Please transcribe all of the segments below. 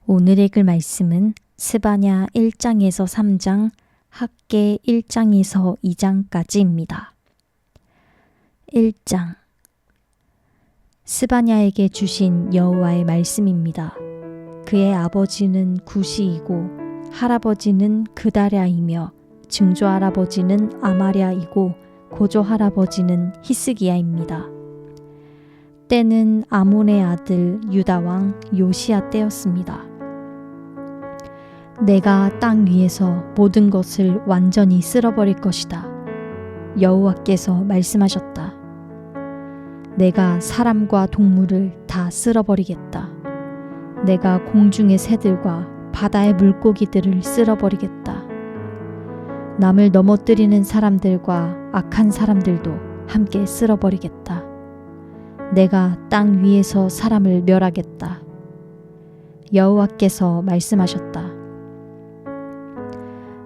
오늘 읽을 말씀은 스바냐 1장에서 3장, 학개 1장에서 2장까지입니다. 1장 스바냐에게 주신 여호와의 말씀입니다. 그의 아버지는 구시이고 할아버지는 그다랴이며 증조할아버지는 아마랴이고 고조할아버지는 히스기야입니다. 때는 아몬의 아들 유다왕 요시야 때였습니다. 내가 땅 위에서 모든 것을 완전히 쓸어버릴 것이다. 여호와께서 말씀하셨다. 내가 사람과 동물을 다 쓸어버리겠다. 내가 공중의 새들과 바다의 물고기들을 쓸어버리겠다. 남을 넘어뜨리는 사람들과 악한 사람들도 함께 쓸어버리겠다. 내가 땅 위에서 사람을 멸하겠다. 여호와께서 말씀하셨다.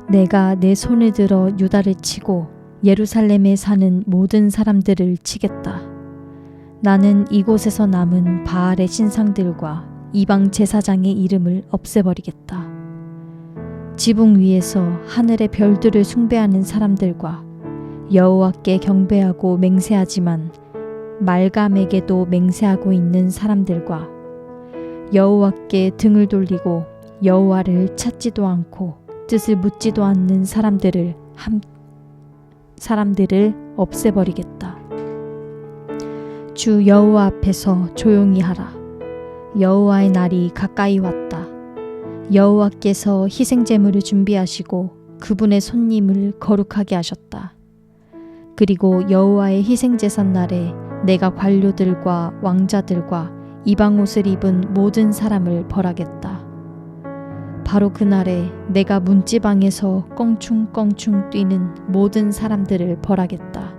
내가 내 손을 들어 유다를 치고 예루살렘에 사는 모든 사람들을 치겠다. 나는 이곳에서 남은 바알의 신상들과 이방 제사장의 이름을 없애버리겠다. 지붕 위에서 하늘의 별들을 숭배하는 사람들과 여호와께 경배하고 맹세하지만 말감에게도 맹세하고 있는 사람들과 여호와께 등을 돌리고 여호와를 찾지도 않고 뜻을 묻지도 않는 사람들을 없애버리겠다. 주 여호와 앞에서 조용히 하라. 여호와의 날이 가까이 왔다. 여호와께서 희생제물을 준비하시고 그분의 손님을 거룩하게 하셨다. 그리고 여호와의 희생제산 날에 내가 관료들과 왕자들과 이방 옷을 입은 모든 사람을 벌하겠다. 바로 그날에 내가 문지방에서 껑충껑충 뛰는 모든 사람들을 벌하겠다.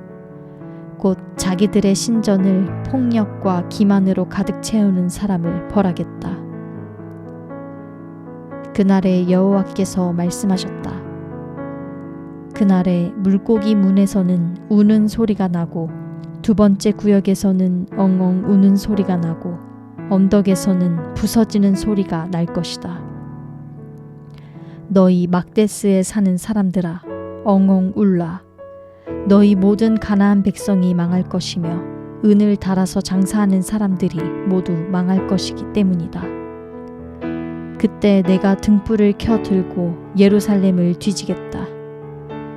곧 자기들의 신전을 폭력과 기만으로 가득 채우는 사람을 벌하겠다. 그날에 여호와께서 말씀하셨다. 그날에 물고기 문에서는 우는 소리가 나고 두 번째 구역에서는 엉엉 우는 소리가 나고 언덕에서는 부서지는 소리가 날 것이다. 너희 막데스에 사는 사람들아, 엉엉 울라. 너희 모든 가나안 백성이 망할 것이며 은을 달아서 장사하는 사람들이 모두 망할 것이기 때문이다. 그때 내가 등불을 켜 들고 예루살렘을 뒤지겠다.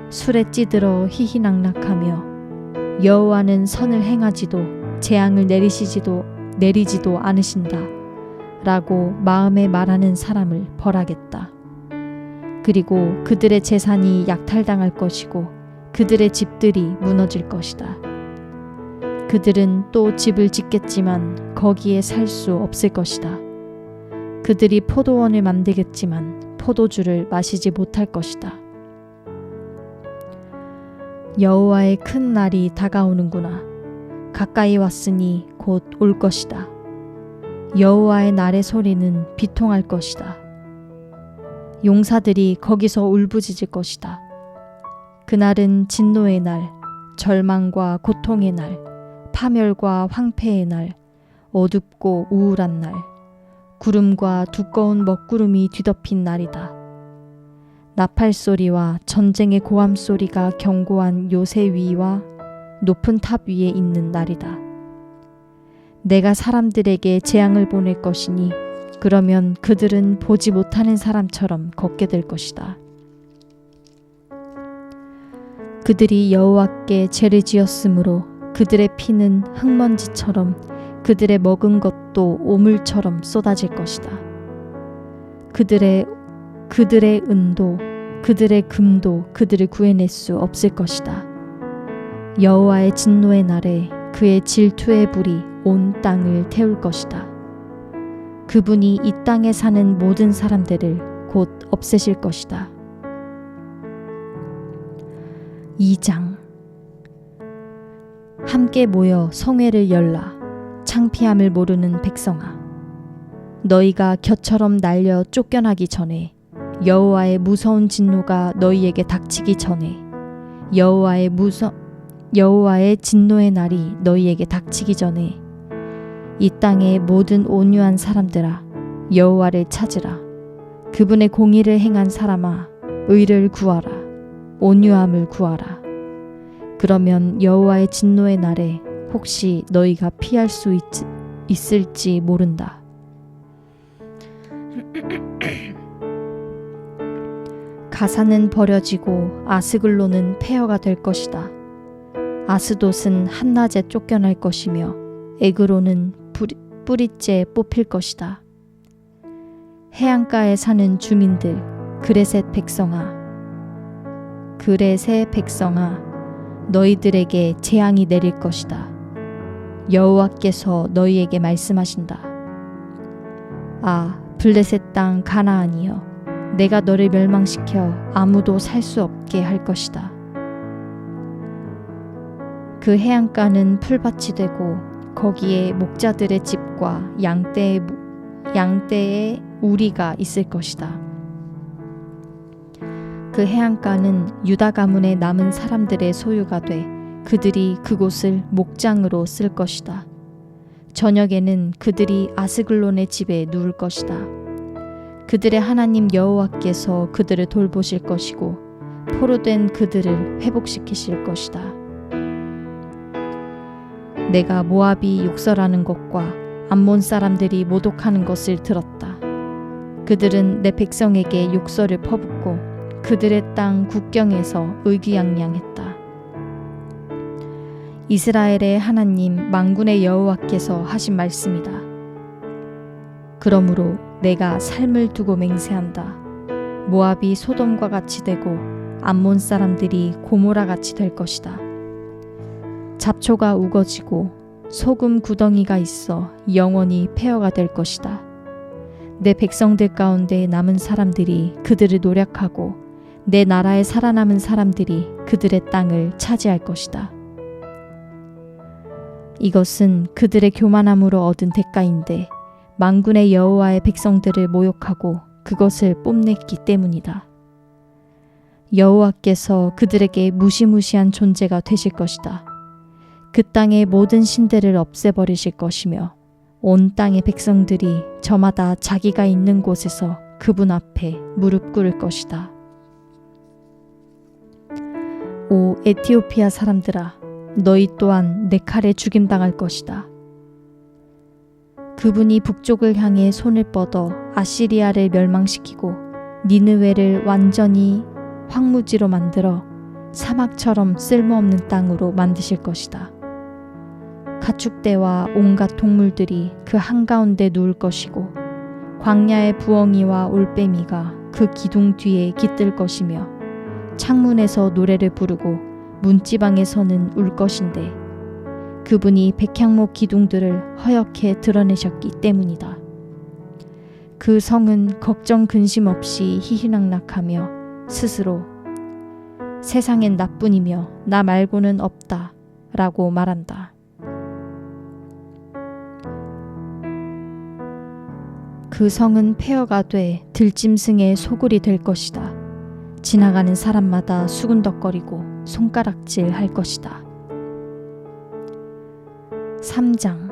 술에 찌들어 희희낙낙하며 여호와는 선을 행하지도 재앙을 내리지도 않으신다 라고 마음에 말하는 사람을 벌하겠다. 그리고 그들의 재산이 약탈당할 것이고 그들의 집들이 무너질 것이다. 그들은 또 집을 짓겠지만 거기에 살 수 없을 것이다. 그들이 포도원을 만들겠지만 포도주를 마시지 못할 것이다. 여호와의 큰 날이 다가오는구나. 가까이 왔으니 곧 올 것이다. 여호와의 날의 소리는 비통할 것이다. 용사들이 거기서 울부짖을 것이다. 그날은 진노의 날, 절망과 고통의 날, 파멸과 황폐의 날, 어둡고 우울한 날, 구름과 두꺼운 먹구름이 뒤덮인 날이다. 나팔 소리와 전쟁의 고함 소리가 견고한 요새 위와 높은 탑 위에 있는 날이다. 내가 사람들에게 재앙을 보낼 것이니 그러면 그들은 보지 못하는 사람처럼 걷게 될 것이다. 그들이 여호와께 죄를 지었으므로 그들의 피는 흙먼지처럼 그들의 먹은 것도 오물처럼 쏟아질 것이다. 그들의 은도 그들의 금도 그들을 구해낼 수 없을 것이다. 여호와의 진노의 날에 그의 질투의 불이 온 땅을 태울 것이다. 그분이 이 땅에 사는 모든 사람들을 곧 없애실 것이다. 2장 함께 모여 성회를 열라. 창피함을 모르는 백성아, 너희가 겨처럼 날려 쫓겨나기 전에 여호와의 무서운 진노가 너희에게 닥치기 전에 여호와의 진노의 날이 너희에게 닥치기 전에 이 땅의 모든 온유한 사람들아, 여호와를 찾으라. 그분의 공의를 행한 사람아, 의를 구하라. 온유함을 구하라. 그러면 여호와의 진노의 날에 혹시 너희가 피할 수 있을지 모른다. 가사는 버려지고 아스글론은 폐허가 될 것이다. 아스돗은 한낮에 쫓겨날 것이며 에그론은 뿌리째 뽑힐 것이다. 해안가에 사는 주민들, 그레셋 백성아, 너희들에게 재앙이 내릴 것이다. 여호와께서 너희에게 말씀하신다. 아, 블레셋 땅 가나안이여, 내가 너를 멸망시켜 아무도 살 수 없게 할 것이다. 그 해안가는 풀밭이 되고 거기에 목자들의 집과 양떼의 우리가 있을 것이다. 그 해안가는 유다 가문에 남은 사람들의 소유가 돼 그들이 그곳을 목장으로 쓸 것이다. 저녁에는 그들이 아스글론의 집에 누울 것이다. 그들의 하나님 여호와께서 그들을 돌보실 것이고 포로된 그들을 회복시키실 것이다. 내가 모압이 욕설하는 것과 암몬 사람들이 모독하는 것을 들었다. 그들은 내 백성에게 욕설을 퍼붓고 그들의 땅 국경에서 의기양양했다. 이스라엘의 하나님 만군의 여호와께서 하신 말씀이다. 그러므로 내가 삶을 두고 맹세한다. 모압이 소돔과 같이 되고 암몬 사람들이 고모라 같이 될 것이다. 잡초가 우거지고 소금 구덩이가 있어 영원히 폐허가 될 것이다. 내 백성들 가운데 남은 사람들이 그들을 노략하고 내 나라에 살아남은 사람들이 그들의 땅을 차지할 것이다. 이것은 그들의 교만함으로 얻은 대가인데 만군의 여호와의 백성들을 모욕하고 그것을 뽐냈기 때문이다. 여호와께서 그들에게 무시무시한 존재가 되실 것이다. 그 땅의 모든 신들을 없애버리실 것이며 온 땅의 백성들이 저마다 자기가 있는 곳에서 그분 앞에 무릎 꿇을 것이다. 오 에티오피아 사람들아, 너희 또한 내 칼에 죽임당할 것이다. 그분이 북쪽을 향해 손을 뻗어 아시리아를 멸망시키고 니느웨를 완전히 황무지로 만들어 사막처럼 쓸모없는 땅으로 만드실 것이다. 가축대와 온갖 동물들이 그 한가운데 누울 것이고 광야의 부엉이와 올빼미가 그 기둥 뒤에 깃들 것이며 창문에서 노래를 부르고 문지방에서는 울 것인데 그분이 백향목 기둥들을 허옇게 드러내셨기 때문이다. 그 성은 걱정 근심 없이 희희낙낙하며 스스로 세상엔 나뿐이며 나 말고는 없다 라고 말한다. 그 성은 폐허가 돼 들짐승의 소굴이 될 것이다. 지나가는 사람마다 수군덕거리고 손가락질 할 것이다. 3장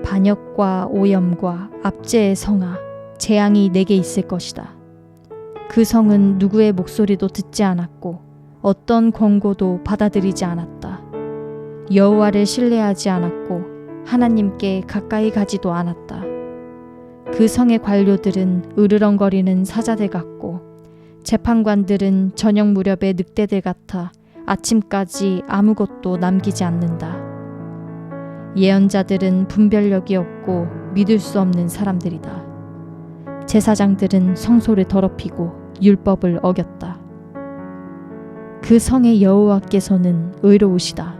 반역과 오염과 압제의 성아, 재앙이 내게 있을 것이다. 그 성은 누구의 목소리도 듣지 않았고 어떤 권고도 받아들이지 않았다. 여호와를 신뢰하지 않았고 하나님께 가까이 가지도 않았다. 그 성의 관료들은 으르렁거리는 사자들 같고 재판관들은 저녁 무렵의 늑대들 같아 아침까지 아무것도 남기지 않는다. 예언자들은 분별력이 없고 믿을 수 없는 사람들이다. 제사장들은 성소를 더럽히고 율법을 어겼다. 그 성의 여호와께서는 의로우시다.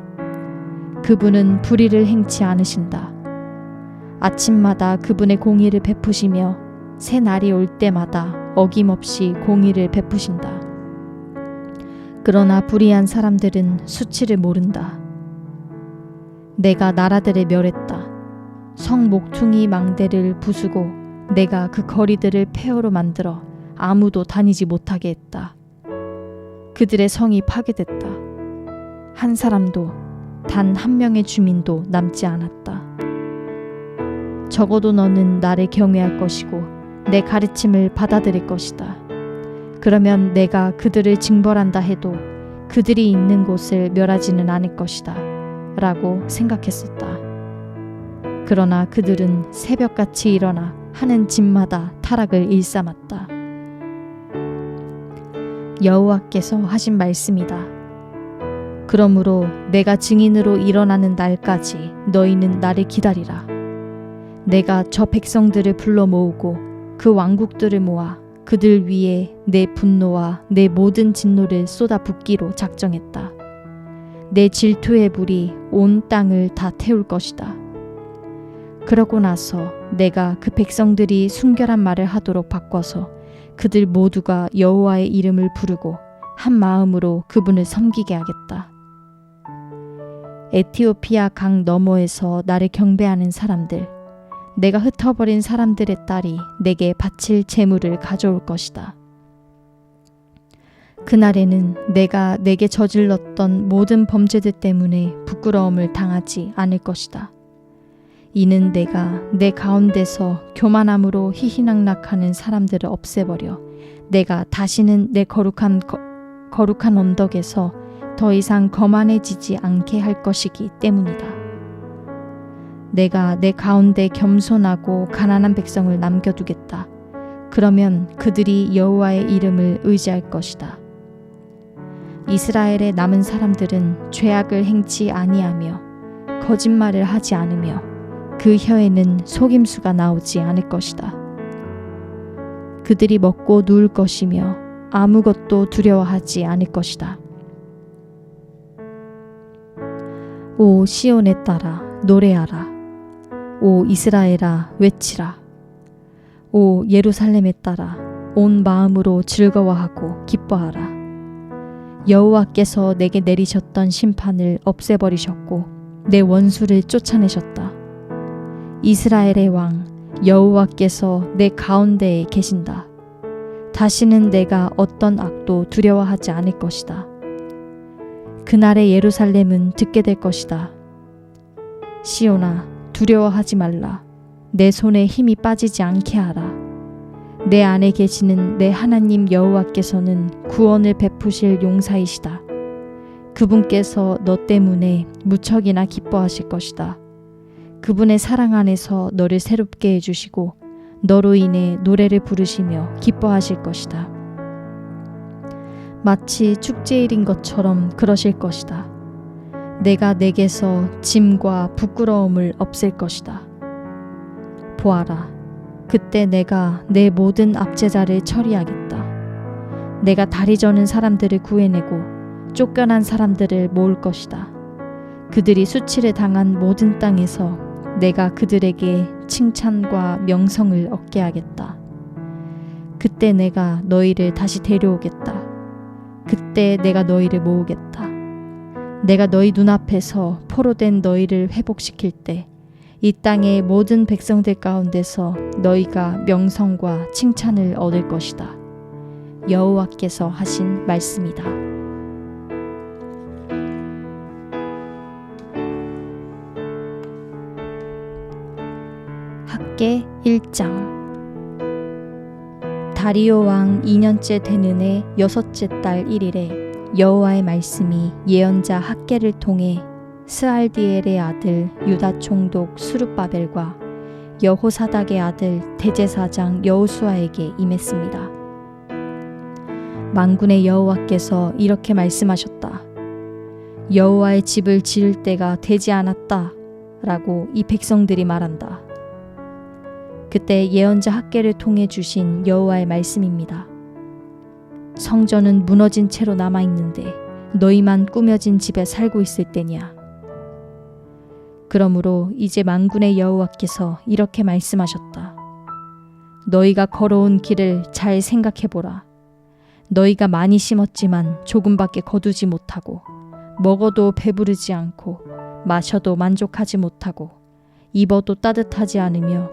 그분은 불의를 행치 않으신다. 아침마다 그분의 공의를 베푸시며 새 날이 올 때마다 어김없이 공의를 베푸신다. 그러나 불의한 사람들은 수치를 모른다. 내가 나라들을 멸했다. 성 목퉁이 망대를 부수고 내가 그 거리들을 폐허로 만들어 아무도 다니지 못하게 했다. 그들의 성이 파괴됐다. 한 사람도 단 한 명의 주민도 남지 않았다. 적어도 너는 나를 경외할 것이고 내 가르침을 받아들일 것이다. 그러면 내가 그들을 징벌한다 해도 그들이 있는 곳을 멸하지는 않을 것이다 라고 생각했었다. 그러나 그들은 새벽같이 일어나 하는 집마다 타락을 일삼았다. 여호와께서 하신 말씀이다. 그러므로 내가 증인으로 일어나는 날까지 너희는 나를 기다리라. 내가 저 백성들을 불러 모으고 그 왕국들을 모아 그들 위에 내 분노와 내 모든 진노를 쏟아붓기로 작정했다. 내 질투의 불이 온 땅을 다 태울 것이다. 그러고 나서 내가 그 백성들이 순결한 말을 하도록 바꿔서 그들 모두가 여호와의 이름을 부르고 한 마음으로 그분을 섬기게 하겠다. 에티오피아 강 너머에서 나를 경배하는 사람들, 내가 흩어버린 사람들의 딸이 내게 바칠 제물을 가져올 것이다. 그날에는 내가 내게 저질렀던 모든 범죄들 때문에 부끄러움을 당하지 않을 것이다. 이는 내가 내 가운데서 교만함으로 희희낙낙하는 사람들을 없애버려 내가 다시는 내 거룩한 언덕에서 더 이상 거만해지지 않게 할 것이기 때문이다. 내가 내 가운데 겸손하고 가난한 백성을 남겨두겠다. 그러면 그들이 여호와의 이름을 의지할 것이다. 이스라엘의 남은 사람들은 죄악을 행치 아니하며 거짓말을 하지 않으며 그 혀에는 속임수가 나오지 않을 것이다. 그들이 먹고 누울 것이며 아무것도 두려워하지 않을 것이다. 오 시온에 따라 노래하라. 오 이스라엘아 외치라. 오 예루살렘에 따라 온 마음으로 즐거워하고 기뻐하라. 여호와께서 내게 내리셨던 심판을 없애버리셨고 내 원수를 쫓아내셨다. 이스라엘의 왕 여호와께서 내 가운데에 계신다. 다시는 내가 어떤 악도 두려워하지 않을 것이다. 그날의 예루살렘은 듣게 될 것이다. 시온아 두려워하지 말라. 내 손에 힘이 빠지지 않게 하라. 내 안에 계시는 내 하나님 여호와께서는 구원을 베푸실 용사이시다. 그분께서 너 때문에 무척이나 기뻐하실 것이다. 그분의 사랑 안에서 너를 새롭게 해주시고 너로 인해 노래를 부르시며 기뻐하실 것이다. 마치 축제일인 것처럼 그러실 것이다. 내가 내게서 짐과 부끄러움을 없앨 것이다. 보아라, 그때 내가 내 모든 압제자를 처리하겠다. 내가 다리 저는 사람들을 구해내고 쫓겨난 사람들을 모을 것이다. 그들이 수치를 당한 모든 땅에서 내가 그들에게 칭찬과 명성을 얻게 하겠다. 그때 내가 너희를 다시 데려오겠다. 그때 내가 너희를 모으겠다. 내가 너희 눈앞에서 포로된 너희를 회복시킬 때 이 땅의 모든 백성들 가운데서 너희가 명성과 칭찬을 얻을 것이다. 여호와께서 하신 말씀이다. 학개 1장. 다리오 왕 2년째 되는 해 6째 달 1일에 여호와의 말씀이 예언자 학개를 통해 스알디엘의 아들 유다 총독 수룹바벨과 여호사닥의 아들 대제사장 여호수아에게 임했습니다. 만군의 여호와께서 이렇게 말씀하셨다. 여호와의 집을 지을 때가 되지 않았다 라고 이 백성들이 말한다. 그때 예언자 학개를 통해 주신 여호와의 말씀입니다. 성전은 무너진 채로 남아있는데 너희만 꾸며진 집에 살고 있을 때냐. 그러므로 이제 만군의 여호와께서 이렇게 말씀하셨다. 너희가 걸어온 길을 잘 생각해보라. 너희가 많이 심었지만 조금밖에 거두지 못하고 먹어도 배부르지 않고 마셔도 만족하지 못하고 입어도 따뜻하지 않으며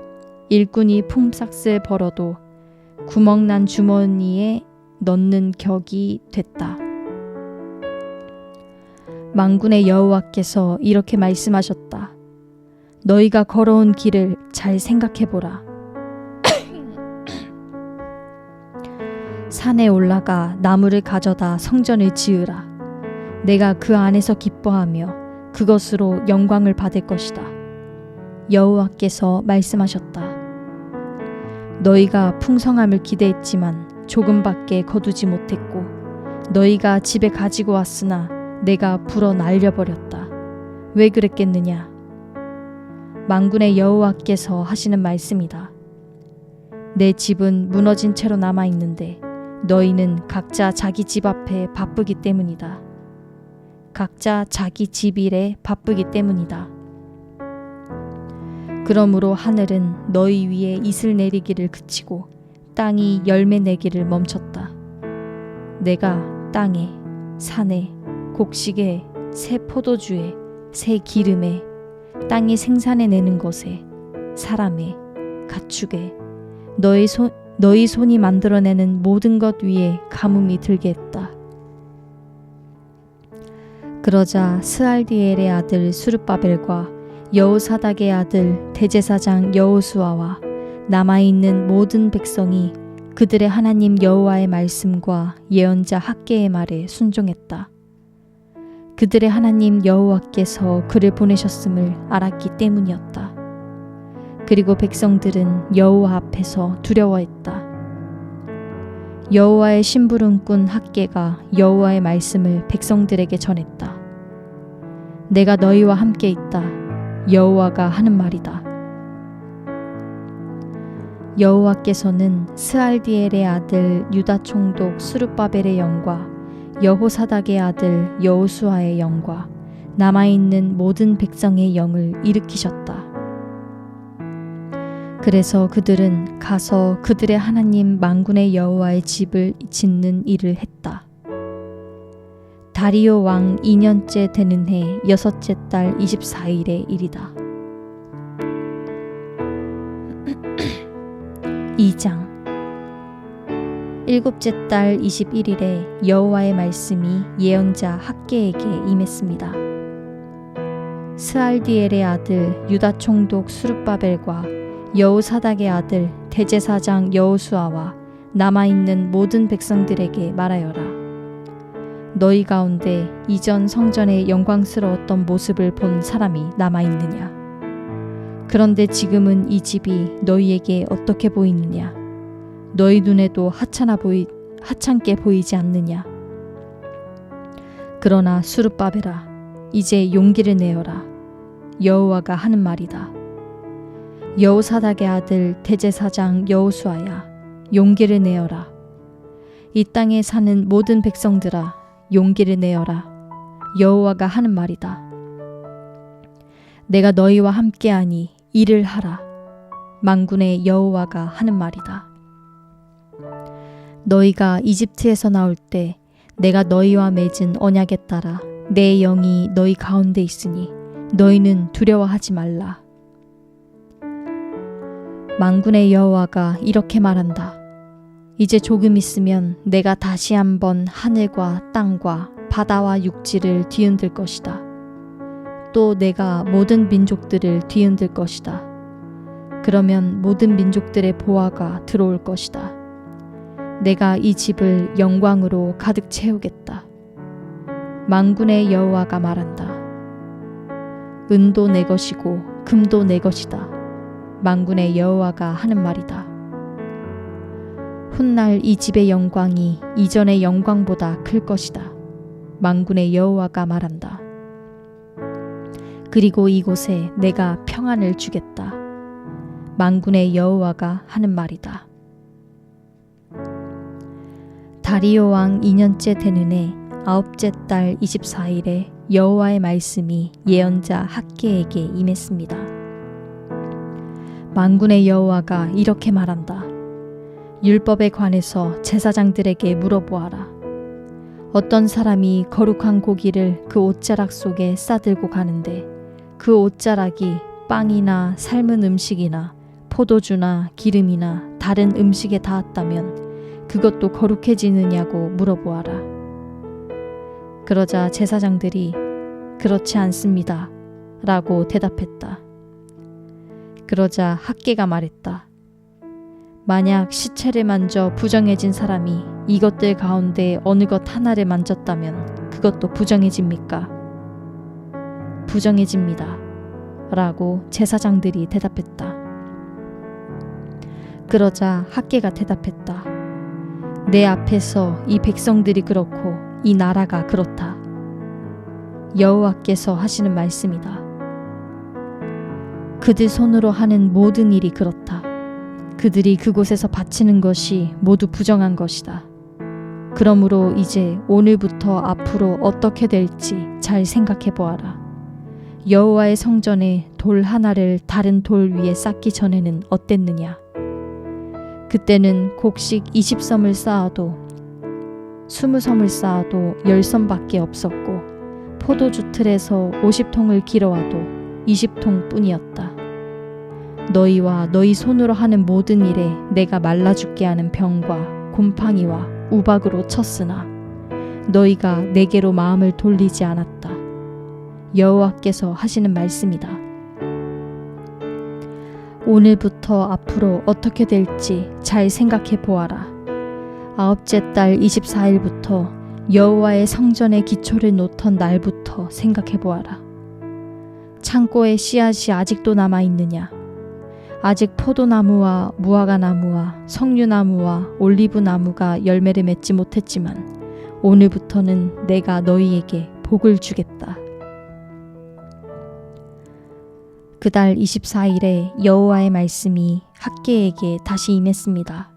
일꾼이 품삯을 벌어도 구멍난 주머니에 넣는 격이 됐다. 만군의 여호와께서 이렇게 말씀하셨다. 너희가 걸어온 길을 잘 생각해보라. 산에 올라가 나무를 가져다 성전을 지으라. 내가 그 안에서 기뻐하며 그것으로 영광을 받을 것이다. 여호와께서 말씀하셨다. 너희가 풍성함을 기대했지만 조금밖에 거두지 못했고 너희가 집에 가지고 왔으나 내가 불어 날려버렸다. 왜 그랬겠느냐? 만군의 여호와께서 하시는 말씀이다. 내 집은 무너진 채로 남아있는데 너희는 각자 자기 집 앞에 바쁘기 때문이다. 각자 자기 집 일에 바쁘기 때문이다. 그러므로 하늘은 너희 위에 이슬 내리기를 그치고 땅이 열매 내기를 멈췄다. 내가 땅에, 산에, 곡식에, 새 포도주에, 새 기름에, 땅이 생산해내는 것에, 사람에, 가축에, 너희 손이 만들어내는 모든 것 위에 가뭄이 들게 했다. 그러자 스알디엘의 아들 수르바벨과 여호사닥의 아들 대제사장 여호수아와 남아있는 모든 백성이 그들의 하나님 여호와의 말씀과 예언자 학개의 말에 순종했다. 그들의 하나님 여호와께서 그를 보내셨음을 알았기 때문이었다. 그리고 백성들은 여호와 앞에서 두려워했다. 여호와의 심부름꾼 학개가 여호와의 말씀을 백성들에게 전했다. 내가 너희와 함께 있다. 여호와가 하는 말이다. 여호와께서는 스알디엘의 아들 유다 총독 수르바벨의 영과 여호사닥의 아들 여호수아의 영과 남아있는 모든 백성의 영을 일으키셨다. 그래서 그들은 가서 그들의 하나님 만군의 여호와의 집을 짓는 일을 했다. 다리오 왕 2년째 되는 해 6째 달 24일의 일이다. 2장 7째 달 21일에 여호와의 말씀이 예언자 학개에게 임했습니다. 스알디엘의 아들 유다 총독 수르바벨과 여호사닥의 아들 대제사장 여호수아와 남아있는 모든 백성들에게 말하여라. 너희 가운데 이전 성전의 영광스러웠던 모습을 본 사람이 남아있느냐? 그런데 지금은 이 집이 너희에게 어떻게 보이느냐? 너희 눈에도 하찮게 보이지 않느냐? 그러나 수르바벨아, 이제 용기를 내어라. 여호와가 하는 말이다. 여호사닥의 아들 대제사장 여호수아야, 용기를 내어라. 이 땅에 사는 모든 백성들아, 용기를 내어라. 여호와가 하는 말이다. 내가 너희와 함께하니 일을 하라. 만군의 여호와가 하는 말이다. 너희가 이집트에서 나올 때 내가 너희와 맺은 언약에 따라 내 영이 너희 가운데 있으니 너희는 두려워하지 말라. 만군의 여호와가 이렇게 말한다. 이제 조금 있으면 내가 다시 한번 하늘과 땅과 바다와 육지를 뒤흔들 것이다. 또 내가 모든 민족들을 뒤흔들 것이다. 그러면 모든 민족들의 보화가 들어올 것이다. 내가 이 집을 영광으로 가득 채우겠다. 만군의 여호와가 말한다. 은도 내 것이고 금도 내 것이다. 만군의 여호와가 하는 말이다. 훗날 이 집의 영광이 이전의 영광보다 클 것이다. 만군의 여호와가 말한다. 그리고 이곳에 내가 평안을 주겠다. 만군의 여호와가 하는 말이다. 다리오 왕 2년째 되는 해 9째 달 24일에 여호와의 말씀이 예언자 학개에게 임했습니다. 만군의 여호와가 이렇게 말한다. 율법에 관해서 제사장들에게 물어보아라. 어떤 사람이 거룩한 고기를 그 옷자락 속에 싸들고 가는데 그 옷자락이 빵이나 삶은 음식이나 포도주나 기름이나 다른 음식에 닿았다면 그것도 거룩해지느냐고 물어보아라. 그러자 제사장들이 그렇지 않습니다 라고 대답했다. 그러자 학개가 말했다. 만약 시체를 만져 부정해진 사람이 이것들 가운데 어느 것 하나를 만졌다면 그것도 부정해집니까? 부정해집니다. 라고 제사장들이 대답했다. 그러자 학개가 대답했다. 내 앞에서 이 백성들이 그렇고 이 나라가 그렇다. 여호와께서 하시는 말씀이다. 그들 손으로 하는 모든 일이 그렇다. 그들이 그곳에서 바치는 것이 모두 부정한 것이다. 그러므로 이제 오늘부터 앞으로 어떻게 될지 잘 생각해 보아라. 여호와의 성전에 돌 하나를 다른 돌 위에 쌓기 전에는 어땠느냐? 그때는 곡식 20섬을 쌓아도 20섬을 쌓아도 10섬밖에 없었고 포도주 틀에서 50통을 길어와도 20통 뿐이었다. 너희와 너희 손으로 하는 모든 일에 내가 말라 죽게 하는 병과 곰팡이와 우박으로 쳤으나 너희가 내게로 마음을 돌리지 않았다. 여호와께서 하시는 말씀이다. 오늘부터 앞으로 어떻게 될지 잘 생각해 보아라. 아홉째 달 24일부터 여호와의 성전의 기초를 놓던 날부터 생각해 보아라. 창고에 씨앗이 아직도 남아 있느냐? 아직 포도나무와 무화과나무와 석류나무와 올리브나무가 열매를 맺지 못했지만 오늘부터는 내가 너희에게 복을 주겠다. 그달 24일에 여호와의 말씀이 학개에게 다시 임했습니다.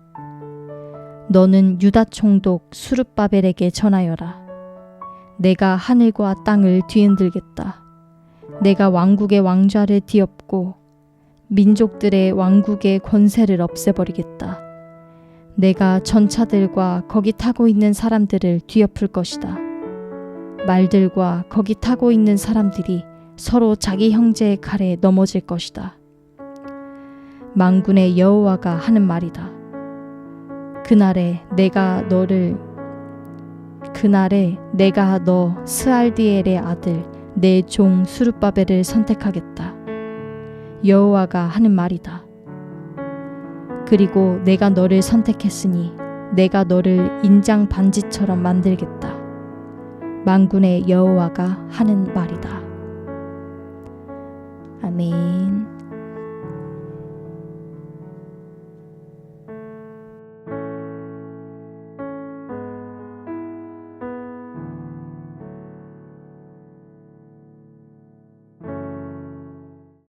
너는 유다 총독 수룹바벨에게 전하여라. 내가 하늘과 땅을 뒤흔들겠다. 내가 왕국의 왕좌를 뒤엎고 민족들의 왕국의 권세를 없애버리겠다. 내가 전차들과 거기 타고 있는 사람들을 뒤엎을 것이다. 말들과 거기 타고 있는 사람들이 서로 자기 형제의 칼에 넘어질 것이다. 만군의 여호와가 하는 말이다. 그날에 내가 너 스알디엘의 아들 내 종 수룹바벨을 선택하겠다. 여호와가 하는 말이다. 그리고 내가 너를 선택했으니 내가 너를 인장 반지처럼 만들겠다. 만군의 여호와가 하는 말이다. 아멘.